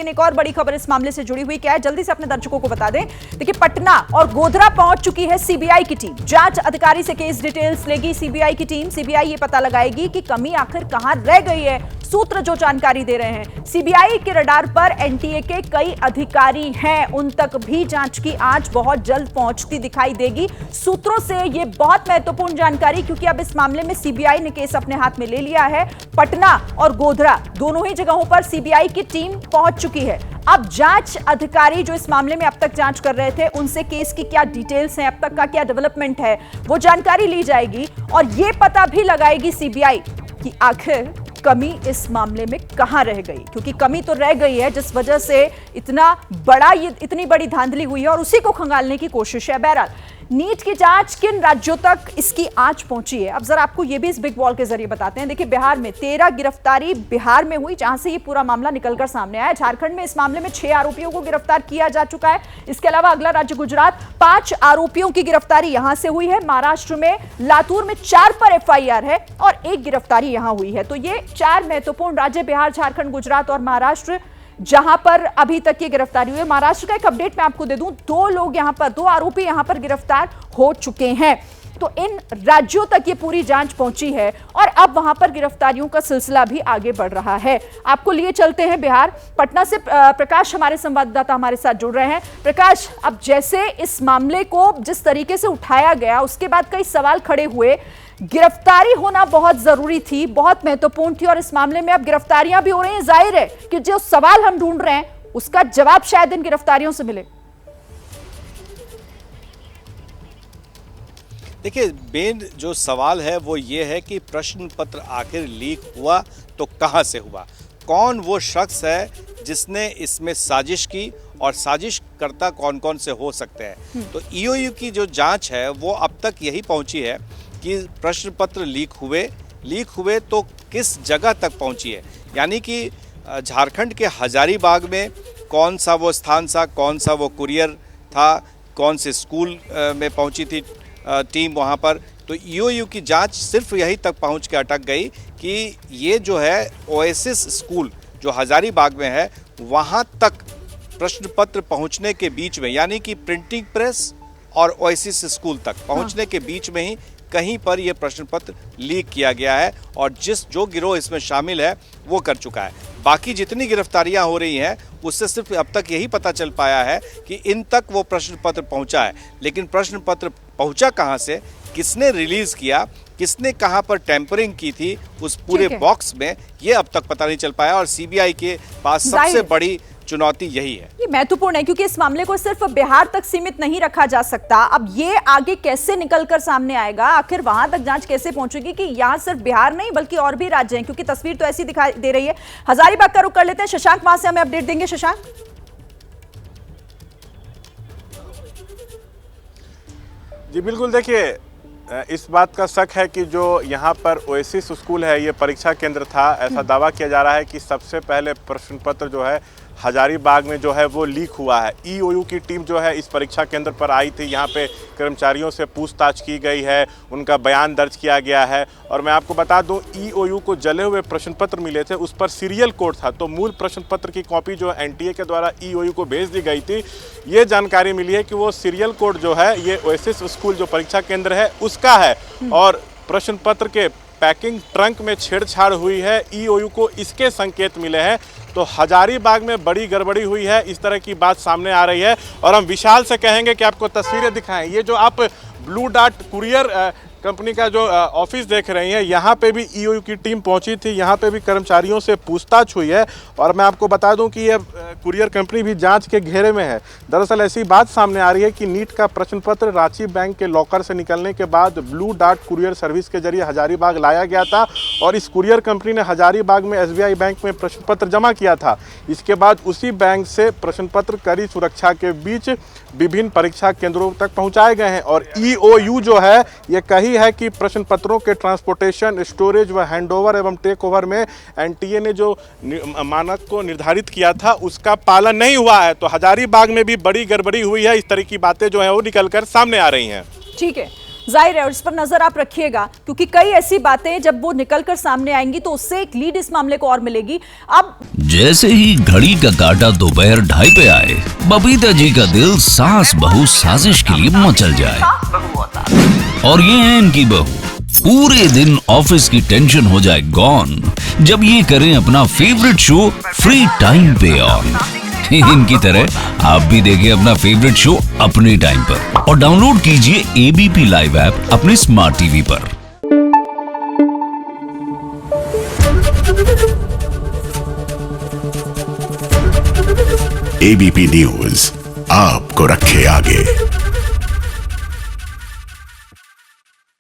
लेकिन एक और बड़ी खबर इस मामले से जुड़ी हुई क्या है, जल्दी से अपने दर्शकों को बता दें। देखिए, पटना और गोधरा पहुंच चुकी है सीबीआई की टीम। जांच अधिकारी से केस डिटेल्स लेगी सीबीआई की टीम। सीबीआई ये पता लगाएगी कि कमी आखिर कहां रह गई है। सूत्र जो जानकारी दे रहे हैं, सीबीआई के रडार पर एनटीए के कई अधिकारी हैं, उन तक भी जांच की आंच बहुत जल्द पहुंचती दिखाई देगी। सूत्रों से यह बहुत महत्वपूर्ण जानकारी, क्योंकि अब इस मामले में सीबीआई ने केस अपने हाथ में ले लिया है। पटना और गोधरा दोनों ही जगहों पर सीबीआई की टीम पहुंच चुकी है। अब जांच अधिकारी जो इस मामले में अब तक जांच कर रहे थे, उनसे केस की क्या डिटेल्स हैं, अब तक का क्या डेवलपमेंट है, वो जानकारी ली जाएगी और यह पता भी लगाएगी सीबीआई कि आखिर कमी इस मामले में कहां रह गई, क्योंकि कमी तो रह गई है जिस वजह से इतनी बड़ी धांधली हुई है और उसी को खंगालने की कोशिश है। बहरहाल, नीट की जांच किन राज्यों तक इसकी आंच पहुंची है, अब जरा आपको यह भी इस बिग वॉल के जरिए बताते हैं। देखिए, बिहार में 13 गिरफ्तारी बिहार में हुई, जहां से ये पूरा मामला निकलकर सामने आया। झारखंड में इस मामले में 6 आरोपियों को गिरफ्तार किया जा चुका है। इसके अलावा अगला राज्य गुजरात, 5 आरोपियों की गिरफ्तारी यहां से हुई है। महाराष्ट्र में लातूर में 4 पर एफआईआर है और 1 गिरफ्तारी यहां हुई है। तो ये 4 महत्वपूर्ण राज्य, बिहार, झारखंड, गुजरात और महाराष्ट्र, जहां पर अभी तक ये गिरफ्तारी हुई है। महाराष्ट्र का एक अपडेट मैं आपको दे दूं, 2 आरोपी यहां पर गिरफ्तार हो चुके हैं। तो इन राज्यों तक ये पूरी जांच पहुंची है और अब वहां पर गिरफ्तारियों का सिलसिला भी आगे बढ़ रहा है। आपको लिए चलते हैं बिहार, पटना से प्रकाश हमारे संवाददाता हमारे साथ जुड़ रहे हैं। प्रकाश, अब जैसे इस मामले को जिस तरीके से उठाया गया, उसके बाद कई सवाल खड़े हुए। गिरफ्तारी होना बहुत जरूरी थी, बहुत महत्वपूर्ण थी और इस मामले में अब गिरफ्तारियां भी हो रही हैं। जाहिर है कि जो सवाल हम ढूंढ रहे हैं उसका जवाब शायद इन गिरफ्तारियों से मिले। देखिए, मेन जो सवाल है वो ये है कि प्रश्न पत्र आखिर लीक हुआ तो कहां से हुआ, कौन वो शख्स है जिसने इसमें साजिश की और साजिशकर्ता कौन कौन से हो सकते हैं। तो ईओयू की जो जांच है वो अब तक यही पहुंची है कि प्रश्न पत्र लीक हुए तो किस जगह तक पहुंची है, यानी कि झारखंड के हजारीबाग में कौन सा वो स्थान था, कौन सा वो कुरियर था, कौन से स्कूल में पहुंची थी टीम वहां पर। तो ईओयू की जांच सिर्फ यही तक पहुंच के अटक गई कि ये जो है ओएसिस स्कूल जो हजारीबाग में है, वहां तक प्रश्न पत्र पहुंचने के बीच में, यानी कि प्रिंटिंग प्रेस और ओएसिस स्कूल तक पहुंचने के बीच में ही कहीं पर यह प्रश्न पत्र लीक किया गया है और जो गिरोह इसमें शामिल है वो कर चुका है। बाकी जितनी गिरफ्तारियां हो रही हैं उससे सिर्फ अब तक यही पता चल पाया है कि इन तक वो प्रश्न पत्र पहुंचा है, लेकिन प्रश्न पत्र पहुंचा कहां से, किसने रिलीज किया, किसने कहां पर टेम्परिंग की थी उस पूरे बॉक्स में, ये अब तक पता नहीं चल पाया। और सीबीआई के पास सबसे बड़ी चुनौती यही है। ये महत्वपूर्ण है क्योंकि इस मामले को सिर्फ बिहार तक सीमित नहीं रखा जा सकता। अब ये आगे कैसे निकलकर सामने आएगा, आखिर वहां तक जांच कैसे पहुंचेगी कि यहां सिर्फ बिहार नहीं बल्कि और भी राज्य हैं, क्योंकि तस्वीर तो ऐसी दिखाई दे रही है। हजारीबाग का रुख कर लेते हैं, शशांक वहां से हमें अपडेट देंगे। शशांक, जी बिल्कुल, देखिए इस बात का शक है कि जो यहाँ पर ओएसिस स्कूल है ये परीक्षा केंद्र था। ऐसा दावा किया जा रहा है कि सबसे पहले प्रश्न पत्र जो है हजारीबाग में जो है वो लीक हुआ है। ईओयू की टीम जो है इस परीक्षा केंद्र पर आई थी, यहाँ पे कर्मचारियों से पूछताछ की गई है, उनका बयान दर्ज किया गया है। और मैं आपको बता दूं, ईओयू को जले हुए प्रश्न पत्र मिले थे, उस पर सीरियल कोड था। तो मूल प्रश्न पत्र की कॉपी जो एनटीए के द्वारा ईओयू को भेज दी गई थी, ये जानकारी मिली है कि वो सीरियल कोड जो है ये ओएसिस स्कूल जो परीक्षा केंद्र है उसका है। और प्रश्न पत्र के पैकिंग ट्रंक में छेड़छाड़ हुई है, ईओयू को इसके संकेत मिले हैं। तो हजारीबाग में बड़ी गड़बड़ी हुई है, इस तरह की बात सामने आ रही है। और हम विशाल से कहेंगे कि आपको तस्वीरें दिखाएं। ये जो आप ब्लू डार्ट कुरियर कंपनी का जो ऑफिस देख रही हैं, यहाँ पे भी ईओयू की टीम पहुंची थी, यहाँ पे भी कर्मचारियों से पूछताछ हुई है। और मैं आपको बता दूं कि ये कुरियर कंपनी भी जांच के घेरे में है। दरअसल ऐसी बात सामने आ रही है कि नीट का प्रश्न पत्र रांची बैंक के लॉकर से निकलने के बाद ब्लू डार्ट कुरियर सर्विस के जरिए हजारीबाग लाया गया था और इस कुरियर कंपनी ने हजारीबाग में एसबीआई बैंक में प्रश्न पत्र जमा किया था। इसके बाद उसी बैंक से प्रश्न पत्र कड़ी सुरक्षा के बीच विभिन्न परीक्षा केंद्रों तक पहुंचाए गए हैं। और ईओयू जो है ये कही है कि प्रश्न पत्रों के ट्रांसपोर्टेशन, स्टोरेज व हैंडओवर एवं टेक ओवर में एनटीए ने जो मानक को निर्धारित किया था उसका पालन नहीं हुआ है। तो हजारीबाग में भी बड़ी गड़बड़ी हुई है। इस तरह की बातें जो है वो निकलकर सामने आ रही हैं। ठीक है, जाहिर है और इस पर नजर आप रखिएगा, क्योंकि कई ऐसी बातें जब वो निकलकर सामने आएंगी तो उससे एक लीड इस मामले को और मिलेगी। अब जैसे ही घड़ी का काटा दोपहर 2:30 पे आए, बबीता जी का दिल सास बहू साजिश के लिए मचल जाए। और ये है इनकी बहू, पूरे दिन ऑफिस की टेंशन हो जाए गॉन जब ये करें अपना फेवरेट शो फ्री टाइम पे ऑन। इनकी तरह आप भी देखिए अपना फेवरेट शो अपने टाइम पर और डाउनलोड कीजिए एबीपी लाइव ऐप अपने स्मार्ट टीवी पर। एबीपी न्यूज आपको रखे आगे।